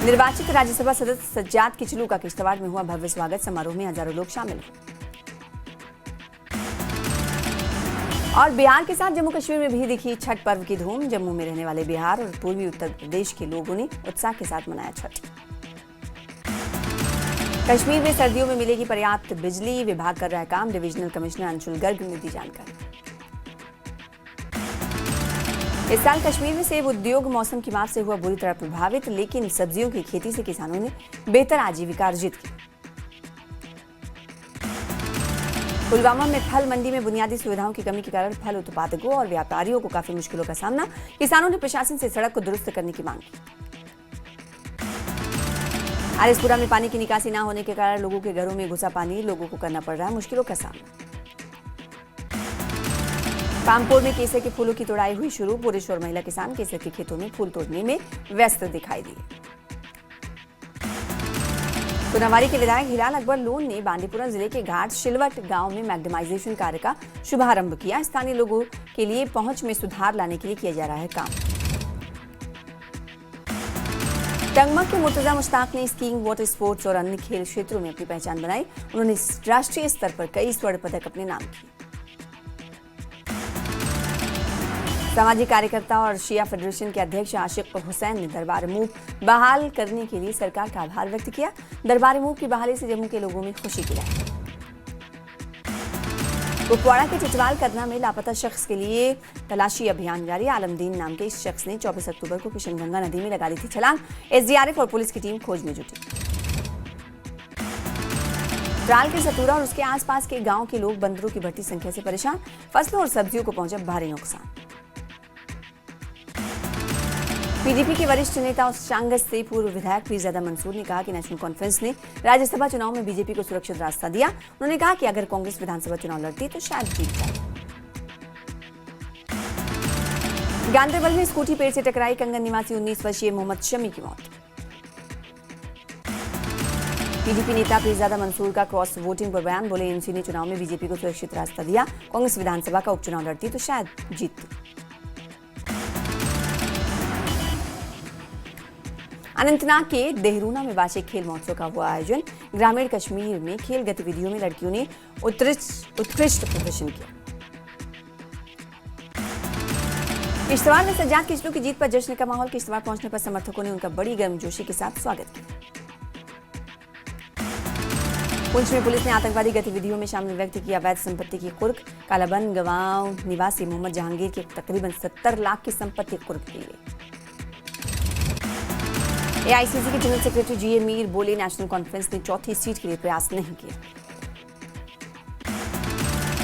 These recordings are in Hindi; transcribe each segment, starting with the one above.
निर्वाचित राज्यसभा सदस्य सज्जाद किचलू का किश्तवाड़ में हुआ भव्य स्वागत समारोह में हजारों लोग शामिल हुए। और बिहार के साथ जम्मू कश्मीर में भी दिखी छठ पर्व की धूम। जम्मू में रहने वाले बिहार और पूर्वी उत्तर प्रदेश के लोगों ने उत्साह के साथ मनाया छठ। कश्मीर में सर्दियों में मिलेगी पर्याप्त बिजली, विभाग कर रहा है काम। डिविजनल कमिश्नर अंशुल गर्ग ने दी जानकारी। इस साल कश्मीर में सेब उद्योग मौसम की मार से हुआ बुरी तरह प्रभावित, लेकिन सब्जियों की खेती से किसानों ने बेहतर आजीविका अर्जित की। पुलवामा में फल मंडी में बुनियादी सुविधाओं की कमी के कारण फल उत्पादकों और व्यापारियों को काफी मुश्किलों का सामना। किसानों ने प्रशासन से सड़क को दुरुस्त करने की मांग की। आरएसपुरा में पानी की निकासी न होने के कारण लोगों के घरों में घुसा पानी, लोगों को करना पड़ रहा है मुश्किलों का सामना। पामपुर में केसर के फूलों की तोड़ाई हुई शुरू। पुरुष और महिला किसान केसर के खेतों में फूल तोड़ने में व्यस्त दिखाई दिए। सोनावारी के विधायक हिलाल अकबर लोन ने बांदीपुरा जिले के घाट शिलवट गांव में मैग्नेमाइजेशन कार्य का शुभारंभ किया। स्थानीय लोगों के लिए पहुंच में सुधार लाने के लिए किया जा रहा है काम। टंगमक के मुर्तजा मुश्ताक ने स्कीइंग, वाटर स्पोर्ट्स और अन्य खेल क्षेत्रों में अपनी पहचान बनाई। उन्होंने राष्ट्रीय स्तर पर कई स्वर्ण पदक अपने नाम किए। सामाजिक कार्यकर्ता और शिया फेडरेशन के अध्यक्ष आशिक हुसैन ने दरबार मूव बहाल करने के लिए सरकार का आभार व्यक्त किया। दरबार मूव की बहाली से जम्मू के लोगों में खुशी की लहर। कुपवाड़ा के चिचवाल कदना में लापता शख्स के लिए तलाशी अभियान जारी। आलमदीन नाम के इस शख्स ने 24 अक्टूबर को किशनगंगा नदी में लगा दी थी छलांग। एसडीआरएफ और पुलिस की टीम खोज में जुटी। त्राल के सतूरा और उसके आसपास के गांव के लोग बंदरों की बढ़ती संख्या से परेशान। फसलों और सब्जियों को पहुंचा भारी नुकसान। पीडीपी के वरिष्ठ नेता और शांगस से पूर्व विधायक पीरजादा मंसूर ने कहा कि नेशनल कॉन्फ्रेंस ने राज्यसभा चुनाव में बीजेपी को सुरक्षित रास्ता दिया। उन्होंने कहा कि अगर कांग्रेस विधानसभा चुनाव लड़ती तो शायद जीत जाए। गांधरबल में स्कूटी पेड़ से टकराई, कंगन निवासी 19 वर्षीय मोहम्मद शमी की मौत। पीडीपी नेता पीरजादा मंसूर का क्रॉस वोटिंग पर बयान। बोले एनसी ने चुनाव में बीजेपी को सुरक्षित रास्ता दिया। कांग्रेस विधानसभा का उपचुनाव लड़ती तो शायद जीतती। अनंतनाग के देहरूना में वार्षिक खेल महोत्सव का हुआ आयोजन। ग्रामीण कश्मीर में खेल गतिविधियों में लड़कियों ने उत्कृष्ट प्रदर्शन किया। किश्तवाड़ में सज्जाद किचलू की जीत पर जश्न का माहौल। किश्तवाड़ पहुंचने पर समर्थकों ने उनका बड़ी गर्मजोशी के साथ स्वागत किया। पुंछ में पुलिस ने आतंकवादी गतिविधियों में शामिल व्यक्ति की अवैध संपत्ति की कुर्क। कालाबन गांव निवासी मोहम्मद जहांगीर की तकरीबन 70 लाख की संपत्ति कुर्क की गई। एआईसीसी के जनरल सेक्रेटरी जीए मीर बोले नेशनल कॉन्फ्रेंस ने चौथी सीट के लिए प्रयास नहीं किया।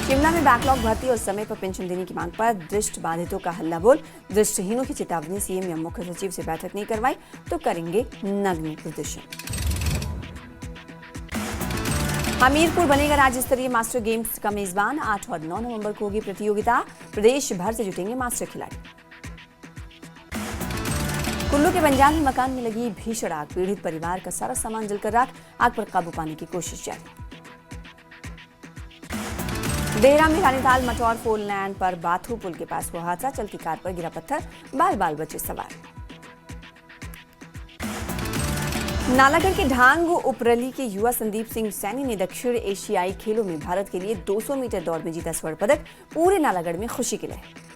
शिमला में बैकलॉग भर्ती और समय पर पेंशन देने की मांग पर दृष्टि बाधितों का हल्ला बोल। दृष्टिहीनों की चेतावनी। सीएम या मुख्य सचिव से बैठक नहीं करवाई तो करेंगे नग्न प्रदर्शन। हमीरपुर बनेगा राज्य स्तरीय मास्टर गेम्स का मेजबान। 8 और 9 नवंबर को होगी प्रतियोगिता। प्रदेश भर से जुटेंगे मास्टर खिलाड़ी। कुल्लू के बंजाल में मकान में लगी भीषण आग। पीड़ित परिवार का सारा सामान जलकर राख। आग पर काबू पाने की कोशिश जारी। देहरा में रानीताल मटौर फोर लैंड पर बाथू पुल के पास हुआ हादसा। चलती कार पर गिरा पत्थर, बाल बचे सवार। नालागढ़ के ढांग उपरली के युवा संदीप सिंह सैनी ने दक्षिण एशियाई खेलों में भारत के लिए 200 मीटर दौड़ में जीता स्वर्ण पदक। पूरे नालागढ़ में खुशी की लहर।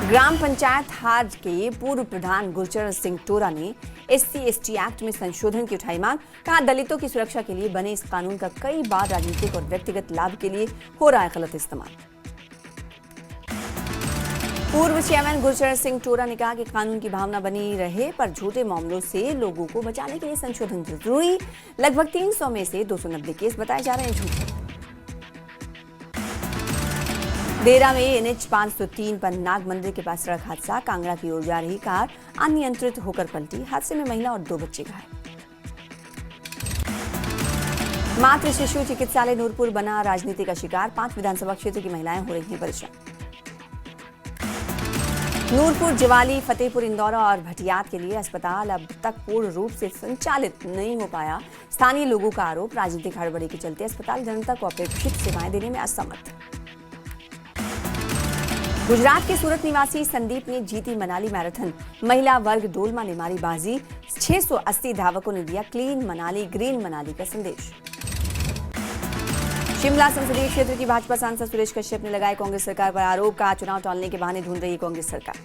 ग्राम पंचायत हार के पूर्व प्रधान गुरचरण सिंह टोरा ने SC/ST एक्ट में संशोधन की उठाई मांग। कहा दलितों की सुरक्षा के लिए बने इस कानून का कई बार राजनीतिक और व्यक्तिगत लाभ के लिए हो रहा है गलत इस्तेमाल। पूर्व चेयरमैन गुरचरण सिंह टोरा ने कहा कि कानून की भावना बनी रहे पर झूठे मामलों से लोगों को बचाने के लिए संशोधन जरूरी। लगभग 300 में से 290 केस बताए जा रहे हैं झूठे। देरा में NH 503 पर नाग मंदिर के पास सड़क हादसा। कांगड़ा की ओर जा रही कार अनियंत्रित होकर पलटी। हादसे में महिला और 2 बच्चे घायल। मातृ शिशु चिकित्सालय नूरपुर बना राजनीति का शिकार। 5 विधानसभा क्षेत्र की महिलाएं हो रही हैं परेशान। नूरपुर, जवाली, फतेहपुर, इंदौर और भटियात के लिए अस्पताल अब तक पूर्ण रूप से संचालित नहीं हो पाया। स्थानीय लोगों का आरोप राजनीतिक हड़बड़ी के चलते अस्पताल जनता को अपेक्षित सेवाएं देने में असमर्थ। गुजरात के सूरत निवासी संदीप ने जीती मनाली मैराथन। महिला वर्ग डोलमा ने मारी बाजी। 680 धावकों ने दिया क्लीन मनाली ग्रीन मनाली का संदेश। शिमला संसदीय क्षेत्र की भाजपा सांसद सुरेश कश्यप ने लगाए कांग्रेस सरकार पर आरोप। कहा चुनाव टालने के बहाने ढूंढ रही है कांग्रेस सरकार।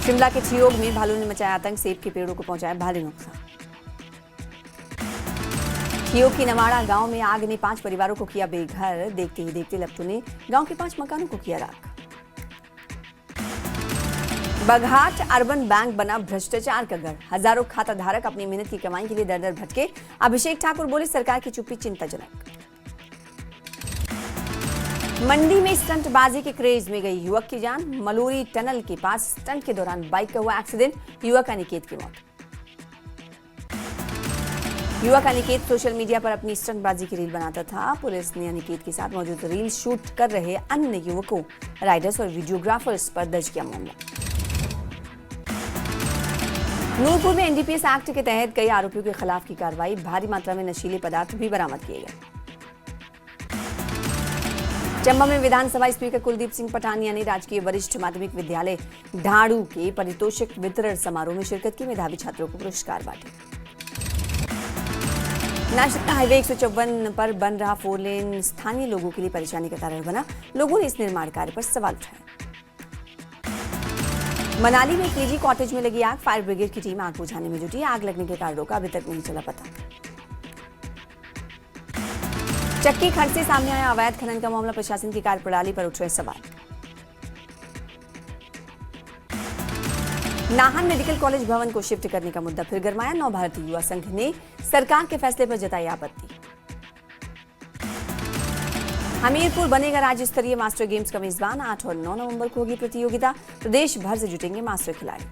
शिमला के ठियोग में भालू ने मचाया आतंक। सेब के पेड़ों को पहुंचाया भारी नुकसान। ठियोग की नवाड़ा गांव में आग ने 5 परिवारों को किया बेघर। देखते ही देखते लपटों ने गांव के 5 मकानों को किया राख। बघाट अर्बन बैंक बना भ्रष्टाचार का गढ़। हजारों खाता धारक अपनी मेहनत की कमाई के लिए दर दर भटके। अभिषेक ठाकुर बोले सरकार की चुप्पी चिंताजनक। मंडी में स्टंटबाजी के क्रेज में गई युवक की जान। मलूरी टनल के पास स्टंट के दौरान बाइक का हुआ एक्सीडेंट। युवक अनिकेत की मौत। युवक अनिकेत सोशल मीडिया पर अपनी स्टंटबाजी की रील बनाता था। पुलिस ने अनिकेत के साथ मौजूद रील शूट कर रहे अन्य युवकों, राइडर्स और वीडियोग्राफर्स पर दर्ज किया मामला। नूरपुर में एनडीपीएस एक्ट के तहत कई आरोपियों के खिलाफ की कार्रवाई। भारी मात्रा में नशीले पदार्थ भी बरामद किए गए। चंबा में विधानसभा स्पीकर कुलदीप सिंह पठानिया ने राजकीय वरिष्ठ माध्यमिक विद्यालय ढाड़ू के पारितोषिक वितरण समारोह में शिरकत की। मेधावी छात्रों को पुरस्कार बांटे। नेशनल हाईवे 154 पर बन रहा 4 लेन स्थानीय लोगों के लिए परेशानी का कारण बना। लोगों ने इस निर्माण कार्य पर सवाल उठाए। मनाली में एक निजी कॉटेज में लगी आग। फायर ब्रिगेड की टीम आग बुझाने में जुटी। आग लगने के कारणों का अभी तक नहीं चला पता। चक्की खड्ड से सामने आया अवैध खनन का मामला। प्रशासन की कार्यप्रणाली पर उठ रहे सवाल। नाहन मेडिकल कॉलेज भवन को शिफ्ट करने का मुद्दा फिर गरमाया। नव भारतीय युवा संघ ने सरकार के फैसले पर जताई आपत्ति। हमीरपुर बनेगा राज्य स्तरीय मास्टर गेम्स का मेजबान। 8 और 9 नवंबर को होगी प्रतियोगिता। प्रदेश भर से जुटेंगे मास्टर खिलाड़ी।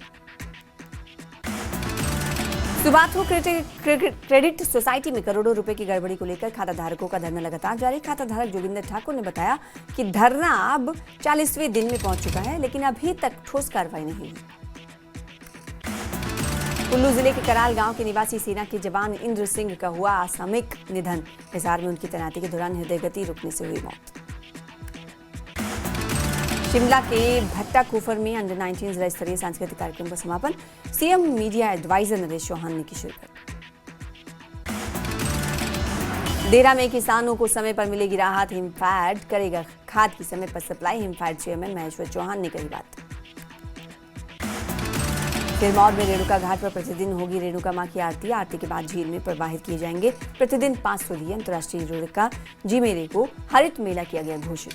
सुबाथु क्रेडिट सोसाइटी में करोड़ों रुपए की गड़बड़ी को लेकर खाता धारकों का धरना लगातार जारी। खाता धारक जोगिंदर ठाकुर ने बताया कि धरना अब 40वें दिन में पहुंच चुका है, लेकिन अभी तक ठोस कार्रवाई नहीं हुई। कुल्लू जिले के कराल गांव के निवासी सेना के जवान इंद्र सिंह का हुआ आकस्मिक निधन। हिसार में उनकी तैनाती के दौरान हृदय गति रुकने से हुई मौत। शिमला के भट्टा कुफर में अंडर 19 जिला स्तरीय सांस्कृतिक कार्यक्रम का समापन। CM media adviser Naresh Chauhan ने की शिरकत। देरा में किसानों को समय पर मिलेगी राहत। हिमफैड करेगा खाद की समय पर सप्लाई। हिमफैड चेयरमैन महेश्वर चौहान ने कही बात। सिरमौर में रेणुका घाट पर प्रतिदिन होगी रेणुका मां की आरती। आरती के बाद झील में प्रवाहित किए जाएंगे प्रतिदिन 500 दिए। अंतर्राष्ट्रीय रेणुका जी मेले को हरित मेला किया गया घोषित।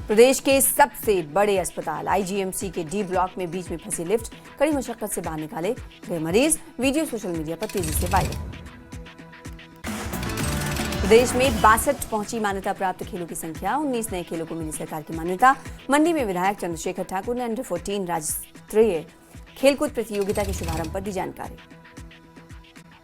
प्रदेश के सबसे बड़े अस्पताल आईजीएमसी के डी ब्लॉक में बीच में फंसी लिफ्ट। कड़ी मशक्कत से बाहर निकाले गए मरीज। वीडियो सोशल मीडिया पर तेजी से वायरल। प्रदेश में 62 पहुंची मान्यता प्राप्त खेलों की संख्या। 19 नए खेलों को मिली सरकार की मान्यता। मंडी में विधायक चंद्रशेखर ठाकुर ने अंडर 14 राज्य स्तरीय खेलकूद प्रतियोगिता के शुभारंभ पर दी जानकारी।